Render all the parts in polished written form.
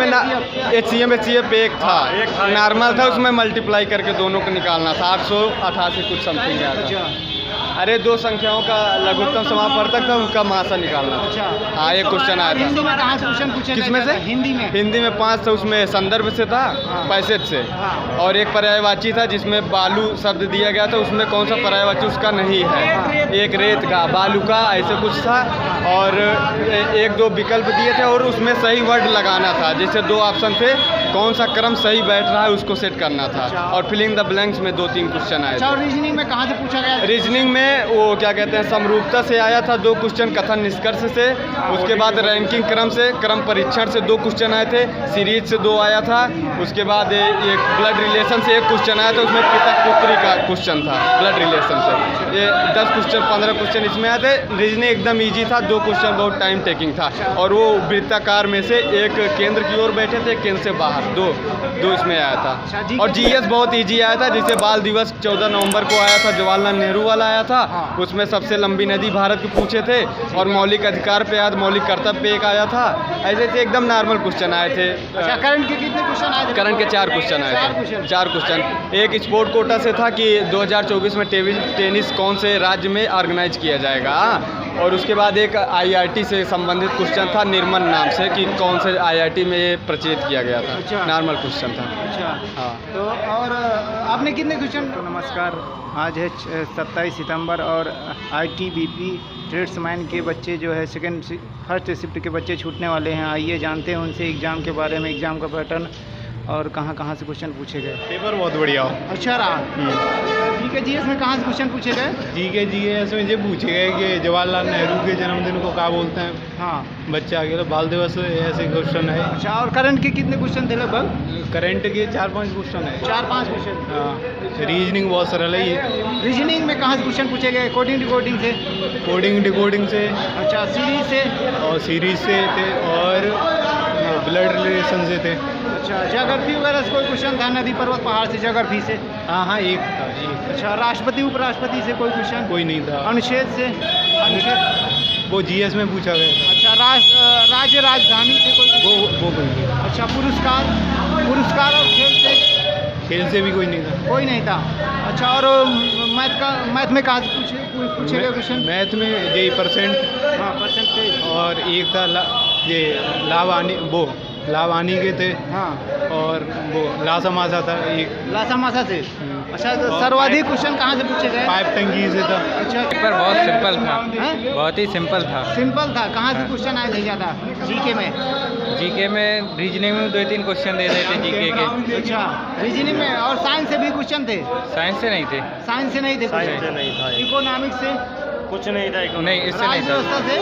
में ना HCF एक था, नॉर्मल था, उसमें मल्टीप्लाई करके दोनों को निकालना था। 888 कुछ समथिंग आया था। अरे दो संख्याओं का लघुत्तम समापवर्तक था, उनका मासा निकालना था। अच्छा, हाँ, एक क्वेश्चन आया हिंदी था। में कहाँ से क्वेश्चन पूछे गए? किसमें से? हिंदी में 5 था, उसमें संदर्भ से था, पैसेज से, और एक पर्यायवाची था जिसमें बालू शब्द दिया गया था, उसमें कौन सा पर्यायवाची उसका नहीं है। एक रेत का, बालू का, ऐसे कुछ था, और एक दो विकल्प दिए थे और उसमें सही वर्ड लगाना था। जैसे 2 ऑप्शन थे, कौन सा क्रम सही बैठ रहा है उसको सेट करना था। और फिलिंग द ब्लैंक्स में 2-3 क्वेश्चन आए थे। रीजनिंग में कहाँ से पूछा गया? रीजनिंग में वो क्या कहते हैं, समरूपता से आया था 2 क्वेश्चन, कथन निष्कर्ष से, उसके बाद रैंकिंग क्रम से, क्रम परीक्षण से 2 क्वेश्चन आए थे, सीरीज से 2 आया था, उसके बाद एक ब्लड रिलेशन से 1 क्वेश्चन आया था, उसमें पिता पुत्री का क्वेश्चन था ब्लड रिलेशन से। ये 10 क्वेश्चन 15 क्वेश्चन इसमें आए थे। रीजनिंग एकदम ईजी था, 2 क्वेश्चन बहुत टाइम टेकिंग था, और वो वृत्ताकार में से एक केंद्र की ओर बैठे थे, केंद्र से बाहर, दो इसमें आया था। और GS बहुत ईजी आया था, जैसे बाल दिवस 14 नवंबर को आया था, जवाहरलाल नेहरू वाला आया था, उसमें सबसे लंबी नदी भारत के पूछे थे, और मौलिक अधिकार पे याद, मौलिक कर्तव्य पे एक आया था। ऐसे ऐसे एकदम नॉर्मल क्वेश्चन आए थे। करंट के कितने क्वेश्चन आए थे? करंट के 4 क्वेश्चन आए थे। 4 क्वेश्चन। एक स्पोर्ट कोटा से था कि 2024 में टेबल टेनिस कौन से राज्य में ऑर्गेनाइज किया जाएगा, और उसके बाद एक IIT से संबंधित क्वेश्चन था, निर्मल नाम से, कि कौन से IIT में ये प्रचलित किया गया था। अच्छा। नॉर्मल क्वेश्चन था। अच्छा, हाँ। तो और आपने कितने क्वेश्चन? तो नमस्कार, आज है 27 सितंबर और ITBP ट्रेड्समैन के बच्चे जो है फर्स्ट शिफ्ट के बच्चे छूटने वाले हैं। आइए जानते हैं उनसे एग्ज़ाम के बारे में, एग्ज़ाम का पैटर्न और कहाँ कहाँ से क्वेश्चन पूछे गए। पेपर बहुत बढ़िया हो। अच्छा रहा। ठीक है, GS में कहाँ से क्वेश्चन पूछे गए? GS में ये पूछे गए कि जवाहरलाल नेहरू के जन्मदिन को क्या बोलते हैं। हाँ, बच्चे आ गए बाल दिवस, ऐसे क्वेश्चन है। अच्छा, और करंट के कितने क्वेश्चन थे लगभग? करंट के 4-5 क्वेश्चन है। 4-5 क्वेश्चन। हाँ, रीजनिंग बहुत सरल है ये। रीजनिंग में कहाँ से क्वेश्चन पूछे गए? कोडिंग डिकोडिंग से? कोडिंग डिकोडिंग से, अच्छा, सीरीज से? और सीरीज से थे, और ब्लड रिलेशन से थे। अच्छा, ज्योग्राफी वगैरह से कोई क्वेश्चन था? नदी पर्वत पहाड़ से, ज्योग्राफी से? हाँ, एक था, एक। अच्छा, राष्ट्रपति उपराष्ट्रपति से कोई क्वेश्चन? कोई नहीं था। अनुच्छेद से? अनुच्छेद वो GS में पूछा गया था। अच्छा, राज्य राजधानी से कोई? वो कोई नहीं। अच्छा, पुरस्कार और खेल से भी कोई नहीं था। कोई नहीं था। अच्छा, और मैथ में कहाँ से पूछे गए क्वेश्चन? मैथ में यही परसेंट। हाँ, परसेंटेज। और एक था लाभ आनी के थे। हाँ, और वो लासमासा था एक। लासामासा से। अच्छा, तो सर्वाधिक क्वेश्चन कहाँ से पूछे गए? पाइप टंकी से था। अच्छा, पेपर बहुत सिंपल था। हैं? बहुत ही सिंपल था। सिंपल था। कहाँ से क्वेश्चन आए थे ज़्यादा? GK में? GK में रीजनिंग में 2-3 क्वेश्चन दे रहे थे GK के। अच्छा, रीजनिंग में और साइंस से भी क्वेश्चन थे? साइंस से नहीं थे। साइंस से नहीं थे? नहीं था। इकोनॉमिक्स से? कुछ नहीं था। नहीं, इससे नहीं था। व्यवस्था से?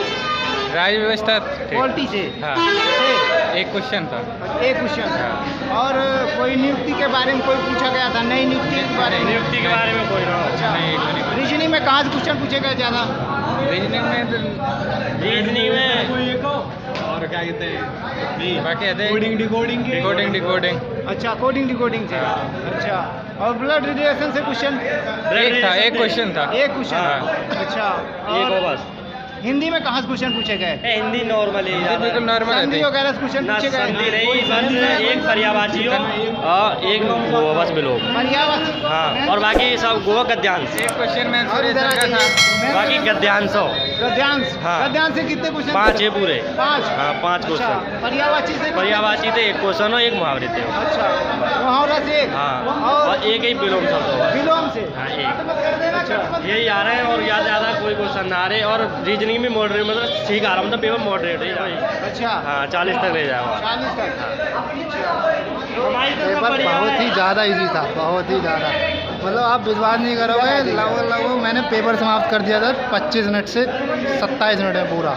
राज्य व्यवस्था थे। पॉलिटी से? हाँ, से? एक क्वेश्चन था। एक क्वेश्चन। और कोई नियुक्ति के बारे में कोई पूछा गया था? नई नियुक्ति के बारे में? नियुक्ति के बारे में कोई अच्छा, नहीं, एक नहीं। रीजनिंग में कहाँ से क्वेश्चन पूछे गए ज़्यादा? रीजनिंग में और क्या कहते हैं, बाकी कोडिंग डिकोडिंग डिकोडिंग। अच्छा, कोडिंग डिकोडिंग से। अच्छा, और ब्लड रिलेशन से क्वेश्चन? एक क्वेश्चन था। एक क्वेश्चन। हाँ। अच्छा, और हिंदी में कहाँ से क्वेश्चन पूछे गए? हिंदी नॉर्मल है, बिल्कुल नॉर्मल संधि है। वगैरह से क्वेश्चन पूछे गए? संधि नहीं, बस एक पर्यायवाची और एक बस विलोम। पर्यायवाची। हाँ, और बाकी सब गो गद्यांश। एक क्वेश्चन में और आंसर इधर इसका था। बाकी गद्यांश हो। गद्यांश। हाँ। गद्यांश से कितने क्वेश्चन? 5 है पूरे। 5? हाँ, 5 अच्छा, क्वेश्चन। पर्यायवाची से? पर्यायवाची थे 1 क्वेश्चन हो, 1 मुहावरे थे। अच्छा, मुहावरा से? हाँ, और और एक ही विलोम शब्द होगा। विलोम से? हाँ, एक। अच्छा, यही आ रहे हैं, और ज़्यादा कोई क्वेश्चन ना आ रहे। और रीजनिंग में मॉडरेट, मतलब ठीक आ रहा, मतलब पेपर मॉडरेट है भाई। अच्छा, हाँ, 40 तक ले जाओ। 40 तक। पेपर बहुत ही ज़्यादा इजी था, बहुत ही ज़्यादा। मतलब आप विश्वास नहीं करोगे, लगभग मैंने पेपर समाप्त कर दिया था 25 मिनट से 27 मिनट में पूरा।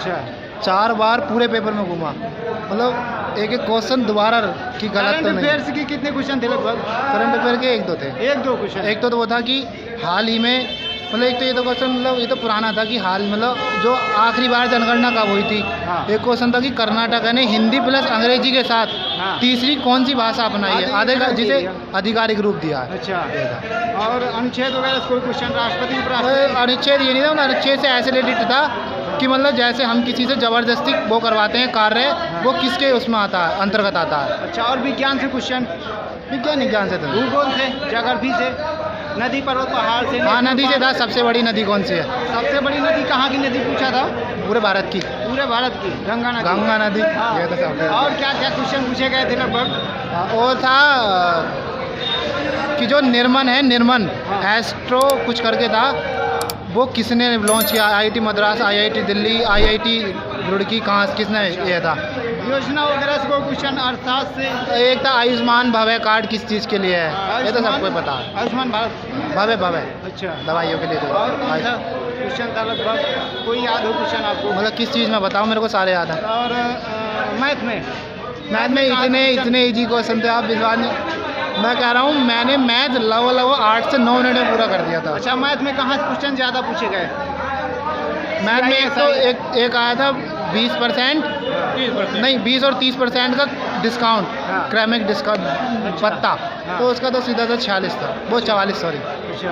4 बार पूरे पेपर में घूमा, मतलब एक क्वेश्चन दोबारा की गलत तो नहीं। अफेयर्स की कितने क्वेश्चन थे लगभग? करंट अफेयर के 1-2 थे। 1-2 क्वेश्चन। एक तो वो था कि हाल ही में, मतलब एक तो ये तो क्वेश्चन, मतलब ये तो पुराना था कि हाल, मतलब जो आखिरी बार जनगणना कब हुई थी। हाँ। एक क्वेश्चन था कि कर्नाटक ने हिंदी प्लस अंग्रेजी के साथ हाँ। तीसरी कौन सी भाषा अपनाई है, आधे का, जिसे आधिकारिक रूप दिया है। अच्छा, और अनुच्छेद वगैरह से कोई क्वेश्चन? राष्ट्रपति उपराष्ट्रपति? अनुच्छेद ये नहीं था, अनुच्छेद से ऐसे रिलेटेड था कि मतलब जैसे हम किसी से ज़बरदस्ती वो करवाते हैं कार्य, वो किसके उसमें आता है, अंतर्गत आता है। अच्छा, और विज्ञान से क्वेश्चन, विज्ञान ज्ञान से तो नहीं। भूगोल से, ज्योग्राफी से, नदी पर्वत पहाड़ से? हाँ, नदी से था। सबसे बड़ी नदी कौन सी है? सबसे बड़ी नदी कहाँ की नदी पूछा था? पूरे भारत की। पूरे भारत की गंगा नदी। गंगा नदी। हाँ। ये तो सब। और क्या क्या क्वेश्चन पूछे गए थे लगभग? और था कि जो निर्मन है, निर्मन एस्ट्रो कुछ करके था, वो किसने लॉन्च किया? IIT Madras, IIT Delhi, IIT Roorkee, कहाँ किसने ये था? योजना वगैरह से कोई क्वेश्चन, अर्थशास्त्र से? एक था आयुष्मान भव्य कार्ड किस चीज़ के लिए है, ये तो सबको पता है। आयुष्मान भारत। भव्य भव्य अच्छा, दवाइयों के लिए तो। और कौन सा क्वेश्चन था लगभग, कोई याद हो क्वेश्चन आपको? मतलब किस चीज़ में बताओ, मेरे को सारे याद है। और मैथ में? मैथ में इतने इजी क्वेश्चन थे, आप विश्वास नहीं, मैं कह रहा हूँ मैंने मैथ लगभग 8 से 9 मिनट में पूरा कर दिया था। अच्छा, मैथ में कहाँ से क्वेश्चन ज़्यादा पूछे गए? मैथ में एक आया था 20%, नहीं 20 और 30% का डिस्काउंट, हाँ। क्रैमिक डिस्काउंट पत्ता, हाँ। तो उसका तो सीधा था 46 था, वो 44 सॉरी। अच्छा,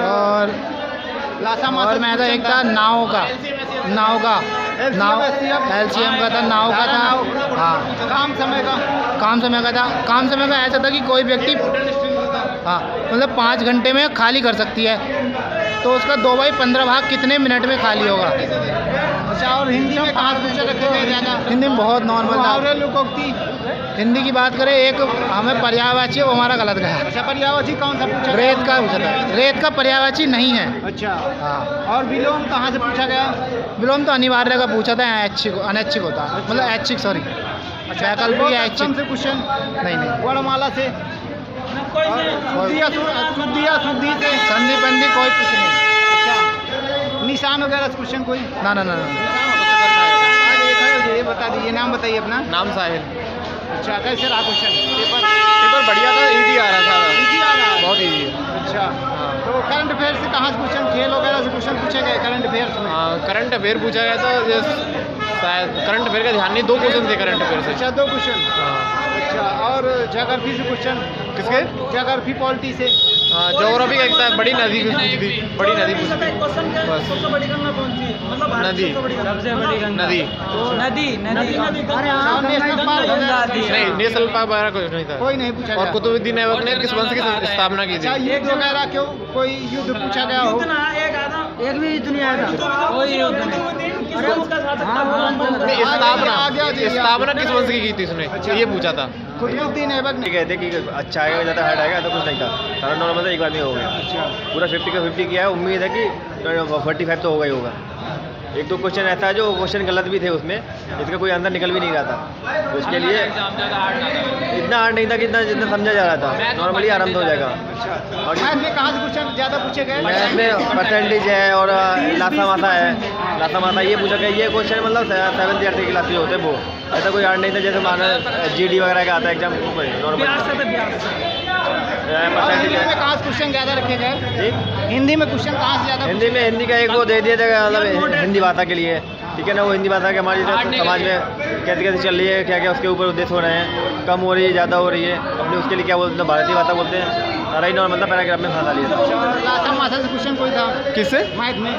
और मैं था एक था नाव का LCM का था, नाव का था। हाँ, काम समय का? काम समय का ऐसा था कि कोई व्यक्ति हाँ मतलब 5 घंटे में खाली कर सकती है, तो उसका 2/15 भाग कितने मिनट में खाली होगा। अच्छा, और हिंदी में कहाँ से क्वेश्चन रखे गए ज़्यादा? हिंदी में बहुत नॉर्मल मुहावरे, था। लोकोक्ति? हिंदी की बात करें, एक हमें पर्यायवाची है, वो हमारा गलत गया। अच्छा, पर्यायवाची कौन सा पूछा? रेत का पूछा था, रेत का पर्यायवाची नहीं है। अच्छा, हाँ, और विलोम कहाँ से पूछा गया? विलोम तो अनिवार्य का पूछा था, अनैच्छिक होता है, मतलब ऐच्छिक, सॉरी वैकल्पिक या ऐच्छिक से क्वेश्चन? नहीं। वर्णमाला से? शुद्धि या शुद्धि से? संधि बंदी कोई कुछ नहीं। अच्छा, निशान वगैरह से क्वेश्चन कोई? ना। ये बता दीजिए, नाम बताइए अपना। नाम साहिल। अच्छा, कैसे रहा क्वेश्चन? पेपर बढ़िया था, इजी आ रहा था। इजी आ रहा है? बहुत इजी है। अच्छा, तो करंट अफेयर से कहाँ से क्वेश्चन, खेल वगैरह से क्वेश्चन पूछे गए करंट अफेयर्स में? करंट अफेयर पूछा गया था, शायद करंट अफेयर का ध्यान नहीं, 2 क्वेश्चन थे करंट अफेयर से। अच्छा, 2 क्वेश्चन। अच्छा, और ज्योग्राफी से क्वेश्चन? किसके? ज्योग्राफी, पॉलिटी से? ज्योग्राफी का एक था, बड़ी नदी पूछी थी, बड़ी नदी पूछी थी। बस नदी, और नेशनल पार्क वगैरह से? नहीं, नेशनल पार्क वगैरह कुछ नहीं था। कोई नहीं पूछा और गया? कुतुबुद्दीन ऐबक ने किस वंश की स्थापना की अच्छा, थी? युद्ध वगैरह क्यों, कोई युद्ध पूछा गया हो? एक भी दुनिया का कोई युद्ध नहीं। नहीं, स्थापना किस वंश की थी उसने, ये पूछा था। कुतुबुद्दीन ऐबक ने? कहते कि अच्छा आएगा, ज़्यादा हार्ड आएगा, तो कुछ नहीं था, सारा नॉर्मल था, एक बार में हो गया। अच्छा, पूरा 50 का 50 किया है, उम्मीद है कि 45 तो होगा ही होगा। एक तो क्वेश्चन ऐसा है जो क्वेश्चन गलत भी थे उसमें, इसका कोई आंसर निकल भी नहीं रहा था, तो उसके लिए इतना हार्ड नहीं था कि जितना समझा जा रहा था, नॉर्मली आराम से हो जाएगा। और मैथ में कहाँ से क्वेश्चन ज़्यादा पूछे गए? मैथ में परसेंटेज है और लासा मासा ये पूछा गया। ये क्वेश्चन मतलब 7th 8th क्लास के होते हैं, वो ऐसा कोई हार्ड नहीं था जैसे माना GD वगैरह का आता है एग्जाम, नॉर्मल। हिंदी में कहाँ से क्वेश्चन ज़्यादा रखे गए? हिंदी में क्वेश्चन कहाँ से ज़्यादा? हिंदी का एक वो दे दिया था, मतलब हिंदी भाषा के लिए, ठीक है ना, वो हिंदी भाषा के हमारी जो समाज में कैसे कैसे चल रही है, क्या क्या उसके ऊपर उद्देश्य हो रहे हैं, कम हो रही है, ज़्यादा हो रही है, अपने उसके लिए क्या बोलते हैं, भारतीय भाषा बोलते हैं, सारा ही नॉर्मल था, पैराग्राफ में फंसा लिया। लासा मासा से क्वेश्चन कोई था? किससे? मैथ में?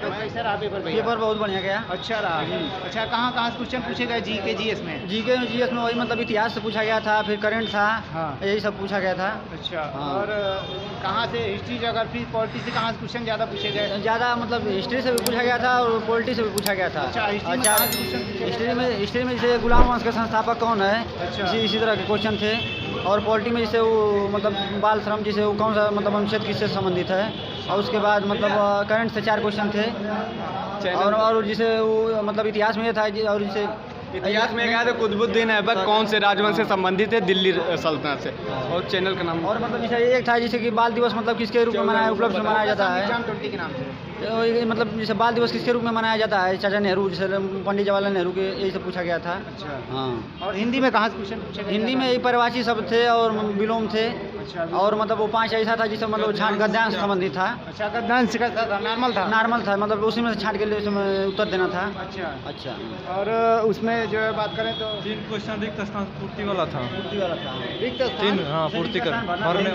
कैसा रहा पेपर भैया? पेपर बहुत बढ़िया गया। अच्छा रहा। अच्छा, कहाँ से क्वेश्चन पूछे गए? GK GS में? GS में वही मतलब इतिहास से पूछा गया था, फिर करंट था, हाँ। यही सब पूछा गया था। अच्छा, हाँ। और कहाँ से हिस्ट्री, ज्योग्राफी, पॉलिटी से कहाँ से क्वेश्चन ज़्यादा पूछे गए? ज़्यादा मतलब हिस्ट्री से भी पूछा गया था और पॉलिटी से भी पूछा गया था। अच्छा, हिस्ट्री में कहाँ से क्वेश्चन पूछे गए? हिस्ट्री में जैसे गुलाम वंश के संस्थापक कौन है, अच्छा। इसी तरह के क्वेश्चन थे। और पॉलिटी में जैसे वो मतलब बाल श्रम, जैसे वो कौन सा मतलब अनुच्छेद किससे संबंधित है। और उसके बाद मतलब करंट से 4 क्वेश्चन थे। और जैसे वो मतलब इतिहास में ये था, और जैसे इतिहास में क्या था, कुतुबुद्दीन ऐबक कौन से राजवंश से संबंधित है, दिल्ली सल्तनत से। और चैनल का नाम और मतलब जैसे एक था जैसे कि बाल दिवस मतलब किसके रूप में मनाया, उपलब्ध में मनाया जाता है। एग्जाम 20 के नाम से? तो मतलब जैसे बाल दिवस किसके रूप में मनाया जाता है, चाचा नेहरू, जैसे पंडित जवाहरलाल नेहरू के, यही सब पूछा गया था। अच्छा, हाँ। और हिंदी में कहाँ से क्वेश्चन पूछे गए? हिंदी में यही पर्यायवाची शब्द थे और विलोम थे। और मतलब वो 5 ऐसा था जिसमें मतलब छांट गद्यांश संबंधित था। अच्छा, गद्यांश कैसा था? नॉर्मल था? नॉर्मल था, मतलब उसी में से छांट के लिए उसमें उत्तर देना था। अच्छा। अच्छा, और उसमें जो है बात करें तो 3 क्वेश्चन रिक्त स्थान पूर्ति वाला था। पूर्ति वाला था। रिक्त स्थान? हाँ, पूर्ति कर भरने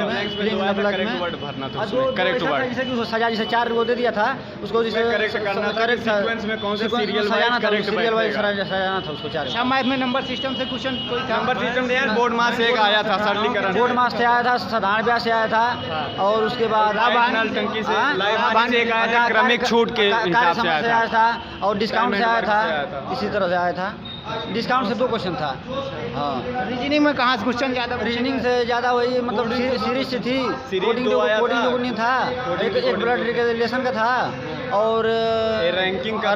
करेक्ट वर्ड भरना था उसमें, करेक्ट वर्ड। जैसे कि उसको सजा जैसे 4 वो दे दिया था उसको, जैसे करेक्ट करना था, करेक्ट सीक्वेंस में कौन से सीरियल सजाना वाइज था, करेक्ट सीरियल वाइज बैठेगा। सजाना था उसको 4। अच्छा, मैथ में नंबर सिस्टम से क्वेश्चन कोई था? नंबर सिस्टम यार बोर्ड मास से एक आया था सरलीकरण। बोर्ड मास से आया था, साधारण ब्याज से आया था, और उसके बाद लाभांश टंकी से हाँ? लाभांश से एक आया था, क्रमिक छूट के हिसाब से आया था, और डिस्काउंट से आया पेमेंट वर्क से आया था, था। इसी तरह से आया था। डिस्काउंट से 2 क्वेश्चन था। हाँ, रीजनिंग में कहाँ से क्वेश्चन ज़्यादा? रीजनिंग से ज़्यादा वही मतलब सीरीज से थी। सीरीज कोडिंग 2 आया कोडिंग था। नहीं था, एक ब्लड रिलेशन का था, और रैंकिंग का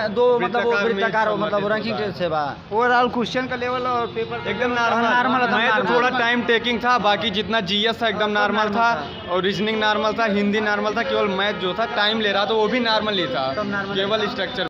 दो मतलब वो वृत्ताकार मतलब रैंकिंग से बा। ओवरऑल क्वेश्चन का लेवल और पेपर एकदम नॉर्मल नॉर्मल था, मैं तो नॉर्मल। थोड़ा टाइम टेकिंग था, बाकी जितना जीएस था एकदम नॉर्मल था, और रीजनिंग नॉर्मल था, हिंदी नॉर्मल था, केवल मैथ जो था टाइम ले रहा था वो भी नॉर्मल ही था, सब नॉर्मल केवल स्ट्रक्चर